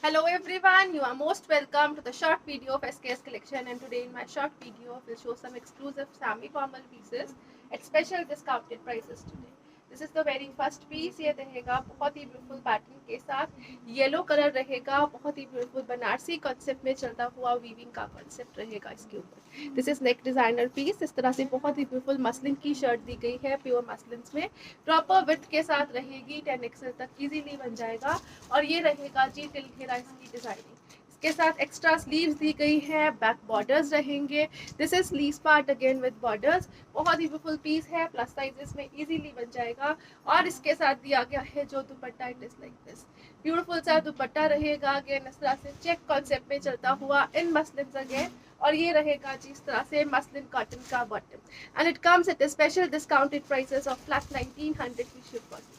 Hello everyone, you are most welcome to the short video of SKS collection, and today in my short video I will show some exclusive semi formal pieces at special discounted prices today. This is the very first piece. ये रहेगा बहुत ही beautiful pattern के साथ, yellow colour रहेगा, बहुत ही beautiful Banarasi concept में चलता हुआ वीविंग का कॉन्सेप्ट रहेगा इसके ऊपर. This is neck designer piece. इस तरह से बहुत ही ब्यूटीफुल मसलिन की शर्ट दी गई है, प्योर मसलिन में प्रॉपर विड्थ के साथ रहेगी, 10 XL तक इजीली बन जाएगा. और ये रहेगा जी टिल घेरा इसकी डिजाइनिंग. इसके साथ एक्स्ट्रा स्लीव्स दी गई है, बैक बॉर्डर्स रहेंगे. This is sleeves part again with borders. बहुत ही ब्यूटीफुल पीस है, प्लस साइजेस में इजीली बन जाएगा. और इसके साथ दिया गया है जो dupatta, it is like this. Beautiful सा दुपट्टा रहेगा, अगेन इस तरह से चेक कॉन्सेप्ट में चलता हुआ इन मसलिन अगेन. और ये रहेगा जी इस तरह से मसलिन कॉटन का bottom, and it comes at special discounted prices of flat 1900 की शिप कॉस्ट.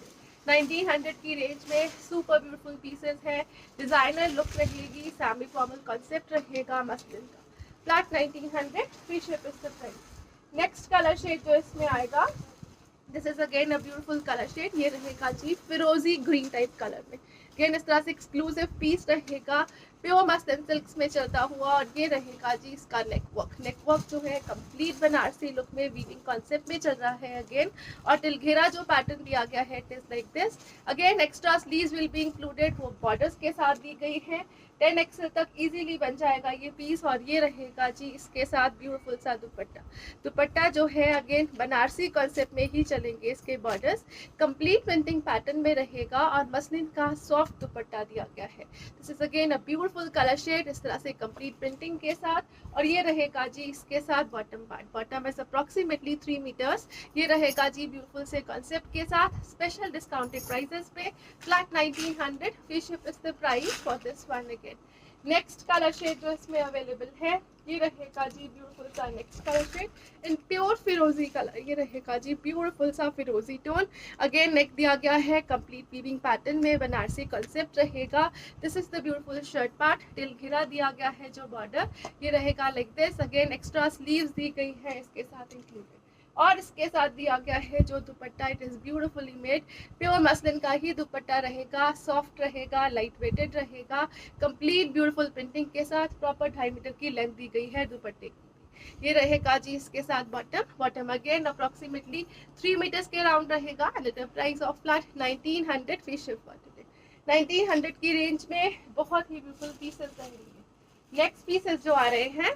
1900 की रेंज में सुपर ब्यूटीफुल पीसेस है. डिजाइनर लुक रहेगी, सेमी फॉर्मल कॉन्सेप्ट रहेगा मसलिन का. Flat 1900 free ship is the price. Next colour shade जो इसमें आएगा, this is again a beautiful colour shade. ये रहेगा जी फिरोजी ग्रीन टाइप कलर में. अगेन इस तरह से एक्सक्लूसिव पीस रहेगा, प्योर मसलिन सिल्क्स में चलता हुआ. और ये रहेगा जी इसका नेक वर्क. नेक वर्क जो है कंप्लीट बनारसी लुक में वीविंग कॉन्सेप्ट में चल रहा है अगेन. और टिलघेरा जो पैटर्न दिया गया है it is like this. Again extra sleeves will be included, वो बॉर्डर्स के साथ दी गई है. 10 XL तक इजीली बन जाएगा ये पीस. और ये रहेगा जी इसके साथ ब्यूटीफुल सा दुपट्टा. दुपट्टा जो है अगेन बनारसी कॉन्सेप्ट में ही चलेंगे इसके बॉर्डर्स. कंप्लीट प्रिंटिंग पैटर्न में रहेगा और मसलिन का सॉफ्ट दुपट्टा दिया गया है. This is again a beautiful colour shade, इस तरह से कंप्लीट प्रिंटिंग के साथ. और ये रहेगा जी इसके साथ bottom part. Bottom is approximately 3 metres. ये रहेगा जी ब्यूटीफुल से कॉन्सेप्ट के साथ स्पेशल डिस्काउंटेड प्राइसेस पे flat 1900. Free ship is the price for this one again. Next colour shade जो इसमें अवेलेबल है, ये रहेगा जी ब्यूटीफुल सा next colour shade in pure फिरोजी कलर. ये रहेगा जी ब्यूटीफुल सा फिरोजी टोन. अगेन नेक दिया गया है, कंप्लीट वीविंग पैटर्न में बनारसी कॉन्सेप्ट रहेगा. This is the beautiful shirt part. टिल घेरा दिया गया है जो बॉर्डर, ये रहेगा like this. Again extra sleeves दी गई है इसके साथ इंक्लूडेड. और इसके साथ दिया गया है जो dupatta, it is beautifully made. Pure muslin का ही दुपट्टा रहेगा, सॉफ्ट रहेगा, लाइट वेटेड रहेगा. कंप्लीट ब्यूटीफुल प्रिंटिंग के साथ प्रॉपर 2.5 मीटर की लेंथ दी गई है दुपट्टे की. ये रहेगा जी इसके साथ bottom. Bottom again approximately 3 metres के अराउंड रहेगा. And the price of flat 1900 free ship for today. 1900 की रेंज में बहुत ही ब्यूटीफुल पीसेस रहेंगे. नेक्स्ट पीसेस जो आ रहे हैं,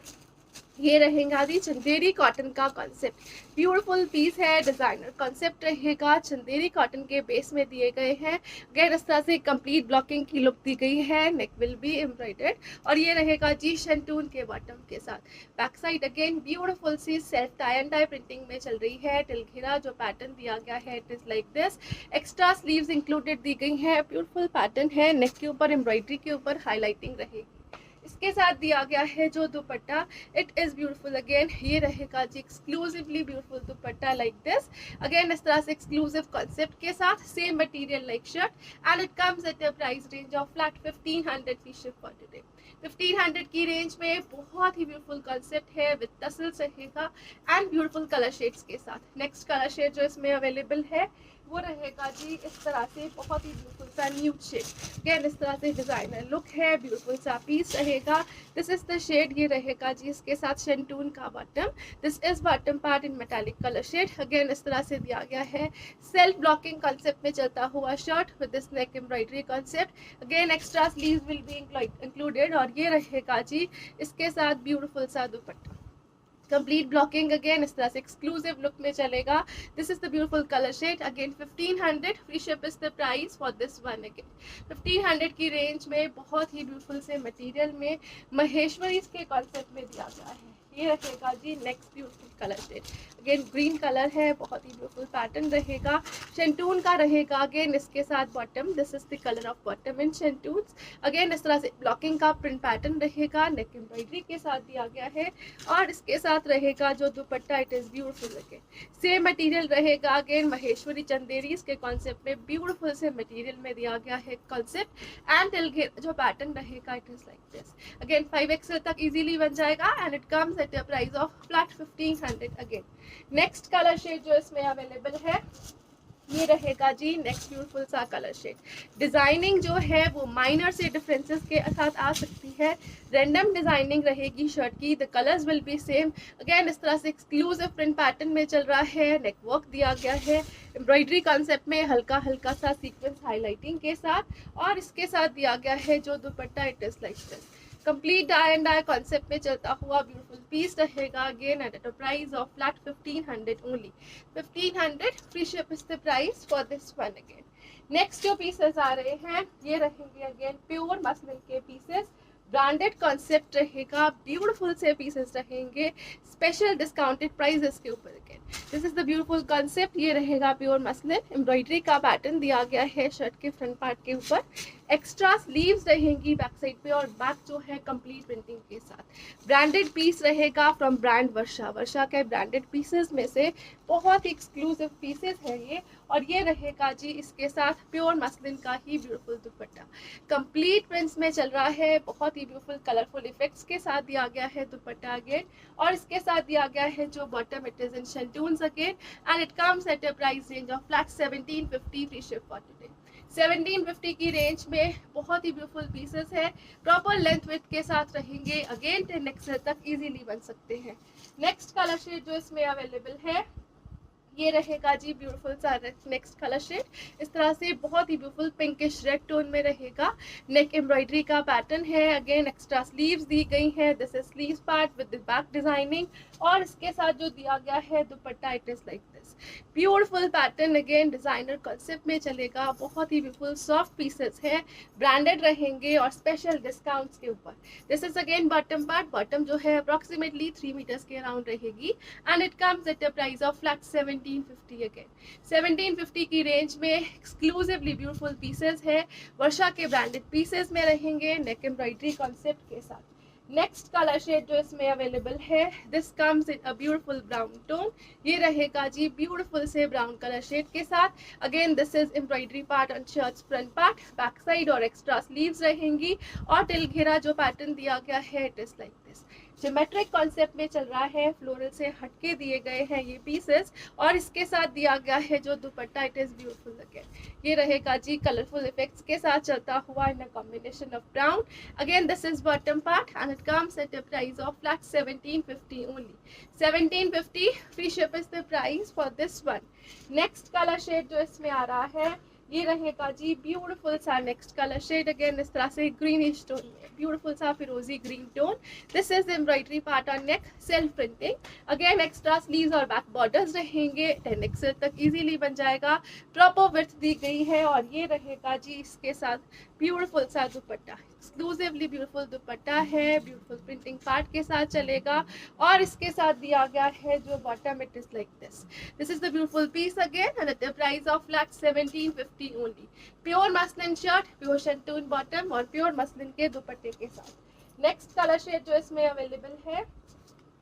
ये रहेगा जी चंदेरी कॉटन का कॉन्सेप्ट. ब्यूटीफुल पीस है, डिजाइनर कॉन्सेप्ट रहेगा, चंदेरी कॉटन के बेस में दिए गए हैं. अगेन इस तरह से कंप्लीट ब्लॉकिंग की लुक दी गई है. Neck will be embroidered. और ये रहेगा जी शंटून के बॉटम के साथ. बैक साइड अगेन ब्यूटीफुल सी self tie and tie printing में चल रही है. टिलघेरा जो पैटर्न दिया गया है it is like this. Extra sleeves included दी गई है. ब्यूटीफुल पैटर्न है, नेक के ऊपर एम्ब्रॉयडरी के ऊपर हाईलाइटिंग रहेगी. इसके साथ दिया गया है जो dupatta, it is beautiful again. ये रहेगा जी exclusively beautiful dupatta like this. Again इस तरह से एक्सक्लूसिव कॉन्सेप्ट के साथ, same material like shirt. And it comes at a price range of flat 1500 free ship for today. 1500 की रेंज में बहुत ही ब्यूटीफुल कॉन्सेप्ट है विद टसल्स रहेगा एंड ब्यूटीफुल कलर शेड्स के साथ. नेक्स्ट कलर शेड जो इसमें अवेलेबल है वो रहेगा जी इस तरह से बहुत ही ब्यूटीफुल सा न्यूड शेड. अगेन इस तरह से डिजाइनर लुक है, ब्यूटीफुल सा पीस रहेगा. This is the shade. ये रहेगा जी इसके साथ शंटून का bottom. This is bottom part in metallic colour shade. Again इस तरह से दिया गया है सेल्फ ब्लॉकिंग कॉन्सेप्ट में चलता हुआ shirt with this neck embroidery concept. Again extra sleeves will be included. और ये रहेगा जी इसके साथ ब्यूटीफुल सा दुपट्टा. कंप्लीट ब्लॉकिंग अगेन इस तरह से एक्सक्लूसिव लुक में चलेगा. This is the beautiful colour shade. Again 1500 free ship is the price for this one again. 1500 की रेंज में बहुत ही ब्यूटीफुल से मटेरियल में महेश्वरी के कॉन्सेप्ट में दिया गया है. ये रखेगा जी next beautiful colour shade. Again green colour है, बहुत ही ब्यूटीफुल पैटर्न रहेगा. शंटून का रहेगा अगेन इसके साथ bottom. This is the colour of bottom in shantoons. Again इस तरह से ब्लॉकिंग का प्रिंट पैटर्न रहेगा, नेक एम्ब्रॉयडरी के साथ दिया गया है. और इसके साथ रहेगा जो dupatta, it is beautiful again. Same material रहेगा अगेन महेश्वरी चंदेरी के कॉन्सेप्ट में ब्यूटीफुल से मटेरियल में दिया गया है कॉन्सेप्ट. एंड टिलघेरा जो पैटर्न रहेगा it is like this. Again 5XL तक इजीली बन जाएगा. And it comes at a price of flat 1500 again. Next colour shade जो इसमें अवेलेबल है ये रहेगा जी नेक्स्ट ब्यूटीफुल सा कलर शेड। डिजाइनिंग जो है वो माइनर से डिफरेंसेस के साथ आ सकती है, रैंडम डिजाइनिंग रहेगी शर्ट की, the colours will be same. Again इस तरह से एक्सक्लूसिव प्रिंट पैटर्न में चल रहा है, नेक वर्क दिया गया है एम्ब्रॉयडरी कॉन्सेप्ट में, हल्का हल्का सा सीक्वेंस हाईलाइटिंग के साथ, और इसके साथ दिया गया है जो dupatta it is like this. Complete dye and dye concept में चलता हुआ ब्यूटीफुल पीस रहेगा, again at a price of flat 1500 only. 1500 free ship is the price for this one. Again next जो पीसेस आ रहे हैं ये रहेंगे अगेन प्योर मसलिन के पीसेस, ब्रांडेड कॉन्सेप्ट रहेगा, ब्यूटीफुल से पीसेस रहेंगे, स्पेशल डिस्काउंटेड प्राइसेस के ऊपर। Again this is the beautiful concept, ये रहेगा प्योर मसलिन, एम्ब्रॉयडरी का पैटर्न दिया गया है शर्ट के फ्रंट पार्ट के ऊपर, एक्स्ट्रा स्लीव्स रहेंगी बैक साइड पे, और बैक जो है कंप्लीट प्रिंटिंग के साथ। ब्रांडेड पीस रहेगा फ्रॉम ब्रांड वर्षा, वर्षा के ब्रांडेड पीसेस में से बहुत ही एक्सक्लूसिव पीसेस है ये, और ये रहेगा जी इसके साथ प्योर मसलिन का ही ब्यूटीफुल दुपट्टा। कंप्लीट प्रिंट्स में चल रहा है, बहुत ही ब्यूटीफुल कलरफुल इफेक्ट्स के साथ दिया गया है दुपट्टा अगेन, और इसके साथ दिया गया है जो bottom it is in shantoons again, and it comes at a price range of flat 1750 free ship for today. 1750 की रेंज में बहुत ही ब्यूटीफुल पीसेस है, प्रॉपर लेंथ विड्थ के साथ रहेंगे, अगेन 10 एक्सेल तक इजीली बन सकते हैं। नेक्स्ट कलर शेड जो इसमें अवेलेबल है ये रहेगा जी ब्यूटीफुल सा नेक्स्ट कलर शेड, इस तरह से बहुत ही ब्यूटीफुल पिंकिश रेड टोन में रहेगा, नेक एम्ब्रॉयडरी का पैटर्न है, अगेन एक्स्ट्रा स्लीव्स दी गई है, this is sleeves part with the back designing, और इसके साथ जो दिया गया है दुपट्टा it is like this, beautiful pattern, again designer concept में चलेगा, बहुत ही ब्यूटीफुल सॉफ्ट पीसेस है, ब्रांडेड रहेंगे और स्पेशल डिस्काउंट्स के ऊपर। This is again bottom part, bottom जो है अप्रोक्सीमेटली 3 मीटर्स के अराउंड रहेगी, and it comes at a price of flat 1750 again. 1750 की रेंज में एक्सक्लूसिवली ब्यूटीफुल पीसेस है, वर्षा के ब्रांडेड पीसेस में रहेंगे, नेक एम्ब्रॉयडरी कॉन्सेप्ट के साथ। नेक्स्ट कलर शेड जो इसमें अवेलेबल है this comes in a beautiful brown tone, ये रहेगा जी ब्यूटीफुल से ब्राउन कलर शेड के साथ, again this is embroidery part on shirts front part, back side और एक्स्ट्रा स्लीव्स रहेंगी, और टिल घेरा जो पैटर्न दिया गया है it is like this. Geometric concept में चल रहा है, फ्लोरल से हटके दिए गए हैं ये पीसेस, और इसके साथ दिया गया है जो dupatta it is beautiful again, ये रहेगा जी कलरफुल इफेक्ट्स के साथ चलता हुआ in a combination of brown, again this is bottom part and it comes at a price of flat 1750 only. 1750 free ship is the price for this one. Next colour shade जो इसमें आ रहा है ये रहेगा जी ब्यूटीफुल सा next colour shade, again इस तरह से ग्रीनिश टोन में, ब्यूटीफुल सा फिरोजी green tone, this is embroidery part on neck, self printing, again extra sleeves और बैक बॉर्डर्स रहेंगे, 10 एक्सेल तक इजीली बन जाएगा, प्रॉपर विड्थ दी गई है, और ये रहेगा जी इसके साथ ब्यूटीफुल सा दुपट्टा, एक्सक्लूसिवली ब्यूटीफुल दुपट्टा है, ब्यूटीफुल प्रिंटिंग पार्ट के साथ चलेगा, और इसके साथ दिया गया है जो bottom it is like this. This is the beautiful piece again and at the price of flat 1750 only. Pure muslin shirt, pure शेंटून बॉटम और प्योर मसलिन के दुपट्टे के साथ। नेक्स्ट कलर शेड जो इसमें अवेलेबल है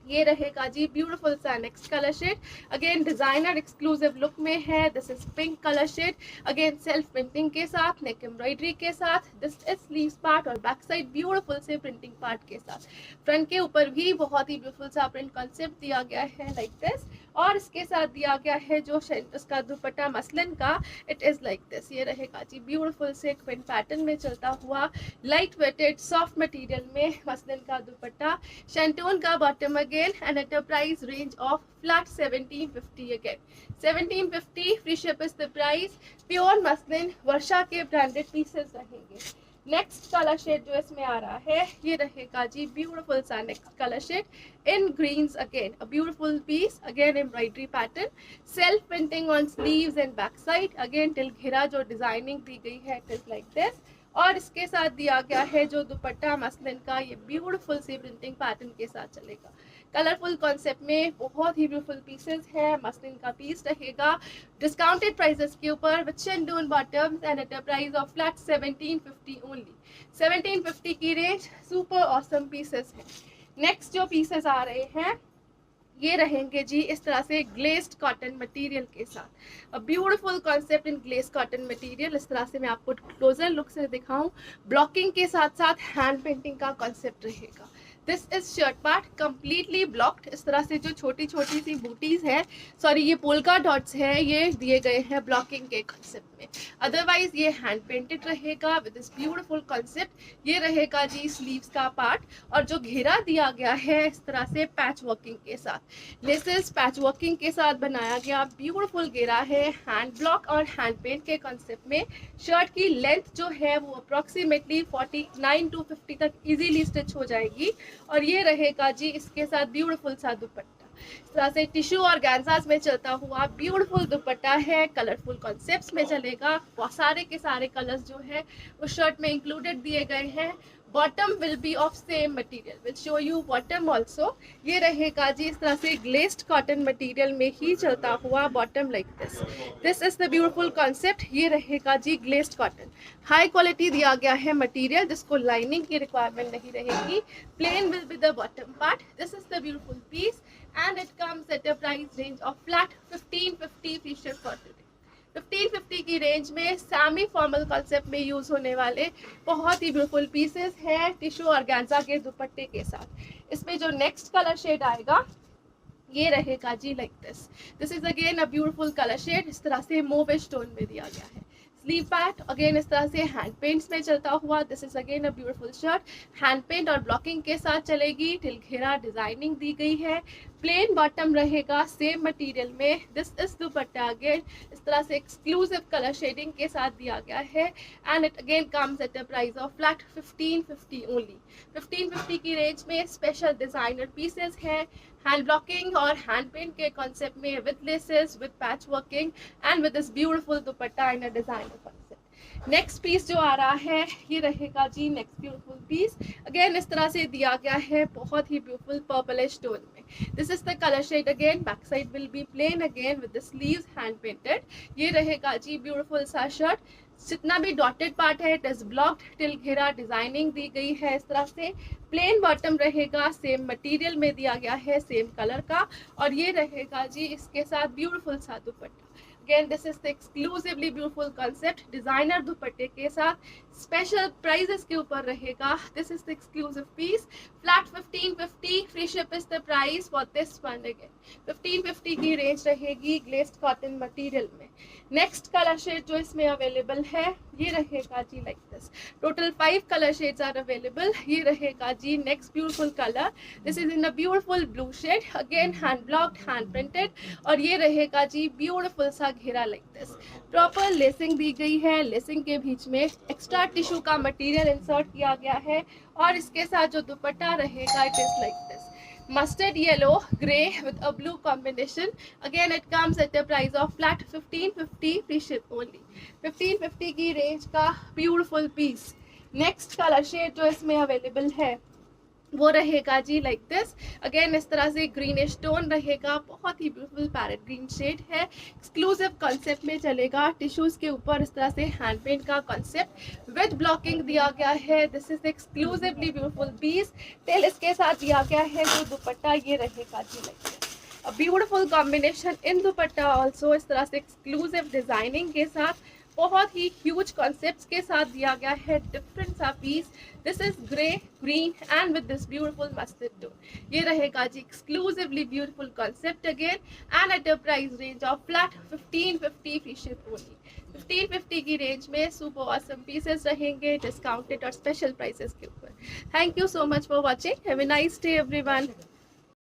ये रहेगा जी ब्यूटीफुल सा next colour shade, again designer exclusive look में है, this is pink colour shade, again self printing के साथ, नेक एम्ब्रॉयडरी के साथ, दिस इज स्लीव्स पार्ट और बैक साइड ब्यूटीफुल से प्रिंटिंग पार्ट के साथ, फ्रंट के ऊपर भी बहुत ही ब्यूटीफुल सा प्रिंट कॉन्सेप्ट दिया गया है लाइक दिस, और इसके साथ दिया गया है जो उसका दुपट्टा मसलिन का इट इज लाइक दिस, ये रहेगा जी ब्यूटीफुल से प्रिंट पैटर्न में चलता हुआ लाइट वेटेड सॉफ्ट मटेरियल में मसलिन का दुपट्टा, शेंटून का bottom again and at a price range of flat 1750 again. 1750 free ship is the price, pure muslin Varsha के ब्रांडेड पीसेस रहेंगे। नेक्स्ट कलर शेड जो इसमें आ रहा है ये रहेगा जी ब्यूटीफुल सा next colour shade in greens, again a beautiful piece, again embroidery pattern, self printing on sleeves and back side, again टिल घेरा जो डिजाइनिंग दी गई है इट इज लाइक दिस, और इसके साथ दिया गया है जो दुपट्टा मसलिन का ये ब्यूटीफुल सी प्रिंटिंग पैटर्न के साथ चलेगा, कलरफुल कॉन्सेप्ट में बहुत ही ब्यूटीफुल पीसेस है, मसलिन का पीस रहेगा डिस्काउंटेड प्राइसेस के ऊपर with शेंटून bottoms and at a price of flat 1750 only. 1750 की रेंज, सुपर ऑसम पीसेस है। नेक्स्ट जो पीसेस आ रहे हैं ये रहेंगे जी इस तरह से ग्लेस्ड कॉटन मटेरियल के साथ, beautiful concept in glace cotton material, इस तरह से मैं आपको क्लोजर लुक से दिखाऊं, ब्लॉकिंग के साथ साथ हैंड पेंटिंग का कॉन्सेप्ट रहेगा, this is shirt part completely blocked. इस तरह से जो छोटी छोटी सी बूटीज है, सॉरी ये पोल्का डॉट्स है, ये दिए गए हैं ब्लॉकिंग के कॉन्सेप्ट में। अदरवाइज ये हैंड पेंटेड रहेगा विद दिस ब्यूटीफुल कॉन्सेप्ट। ये रहेगा जी स्लीव्स का पार्ट, और जो घेरा दिया गया है इस तरह से पैच वर्किंग के साथ, लेसेस पैच वर्किंग के साथ बनाया गया ब्यूटीफुल घेरा है हैंड ब्लॉक और हैंड पेंट के कॉन्सेप्ट में। शर्ट की लेंथ जो है वो अप्रोक्सीमेटली 49 to 50 तक इजीली स्टिच हो जाएगी। और ये रहेगा जी इसके साथ ब्यूटीफुल सा दुपट्टा। इस तरह से टिश्यू और गैंजास में चलता हुआ ब्यूटीफुल दुपट्टा है, कलरफुल कॉन्सेप्ट्स में चलेगा। बहुत सारे के सारे कलर्स जो है वो शर्ट में इंक्लूडेड दिए गए हैं। Bottom will be of same material, will show you bottom also. ये रहेगा जी इस तरह से ग्लेस्ड कॉटन मटेरियल में ही चलता हुआ bottom like this. This is the beautiful concept. ये रहेगा जी ग्लेस्ड कॉटन, हाई क्वालिटी दिया गया है मटेरियल जिसको लाइनिंग की रिक्वायरमेंट नहीं रहेगी। Plain will be the bottom part. This is the beautiful piece and it comes at a price range of flat 1550 free ship for today। 1550 की range में semi formal concept में use होने वाले बहुत ही ब्यूटीफुल पीसेस हैं tissue organza के दुपट्टे के साथ। इसमें जो नेक्स्ट कलर शेड आएगा ये रहेगा जी like this. This is again a beautiful colour shade, इस तरह से मोविश टोन में दिया गया है। स्लीव पैट अगेन इस तरह से हैंड पेंट्स में चलता हुआ। This is again a beautiful shirt, hand paint और ब्लॉकिंग के साथ चलेगी। टिल घेरा डिजाइनिंग दी गई है। प्लेन बॉटम रहेगा सेम मटेरियल में। दिस इज दुपट्टा अगेन इस तरह से एक्सक्लूसिव कलर शेडिंग के साथ दिया गया है and it again comes at a price of flat 1550 only. 1550 की रेंज में स्पेशल डिजाइनर पीसेस हैं हैंड ब्लॉकिंग और हैंड पेंट के कॉन्सेप्ट में with laces with patch working and with this beautiful dupatta in a designer concept. Next piece जो आ रहा है ये रहेगा जी नेक्स्ट ब्यूटीफुल पीस। अगेन इस तरह से दिया गया है बहुत ही ब्यूटीफुल पर्पलिश टोन में। This is the colour shade again. Back side will be plain again with the sleeves hand painted. ये रहेगा जी ब्यूटीफुल सा शर्ट। जितना भी डॉटेड पार्ट है इट इज ब्लॉक्ड टिल घेरा डिजाइनिंग दी गई है इस तरह से। प्लेन बॉटम रहेगा, सेम मटेरियल में दिया गया है सेम कलर का, और ये रहेगा जी इसके साथ ब्यूटीफुल सा dupatta. Again this is the exclusively beautiful concept designer दुपट्टे के साथ स्पेशल प्राइजेस के ऊपर रहेगा। This is the exclusive piece flat 1550 free ship is the price for this one. Again 1550 की रेंज रहेगी ग्लेस्ड कॉटन मटेरियल में। नेक्स्ट कलर शेड जो इसमें अवेलेबल है ये रहेगा जी like this. Total 5 colour shades are available. ये रहेगा जी next beautiful colour. This is in a beautiful blue shade, again hand blocked hand printed, और ये रहेगा जी ब्यूटीफुल सा घेरा लाइक दिस। प्रॉपर लेसिंग दी गई है, लेसिंग के बीच में एक्स्ट्रा टिश्यू का मटेरियल इंसर्ट किया गया है, और इसके साथ जो दुपट्टा रहेगा it is like this mustard yellow gray with a blue combination. Again it comes at a price of flat 1550 free ship only। 1550 की रेंज का beautiful piece. Next colour shade जो इसमें अवेलेबल है वो रहेगा जी लाइक दिस। अगेन इस तरह से ग्रीनिश टोन रहेगा, बहुत ही ब्यूटीफुल पैरेट ग्रीन शेड है। एक्सक्लूसिव कॉन्सेप्ट में चलेगा। टिश्यूज के ऊपर इस तरह से हैंड पेंट का कॉन्सेप्ट विद ब्लॉकिंग दिया गया है। This is exclusively beautiful piece. टेल इसके साथ दिया गया है जो दुपट्टा ये रहेगा जी like this. A beautiful combination in dupatta also इस तरह से एक्सक्लूसिव डिजाइनिंग के साथ बहुत ही ह्यूज कॉन्सेप्ट्स के साथ दिया गया है डिफरेंट सा piece. This is grey green and with this beautiful mustard tone. ये रहेगा जी exclusively beautiful concept again and at a price range of flat 1550 free ship only. 1550 की रेंज में सुपर ऑसम पीसेस रहेंगे डिस्काउंटेड और special prices के ऊपर। Thank you so much for watching. Have a nice day everyone.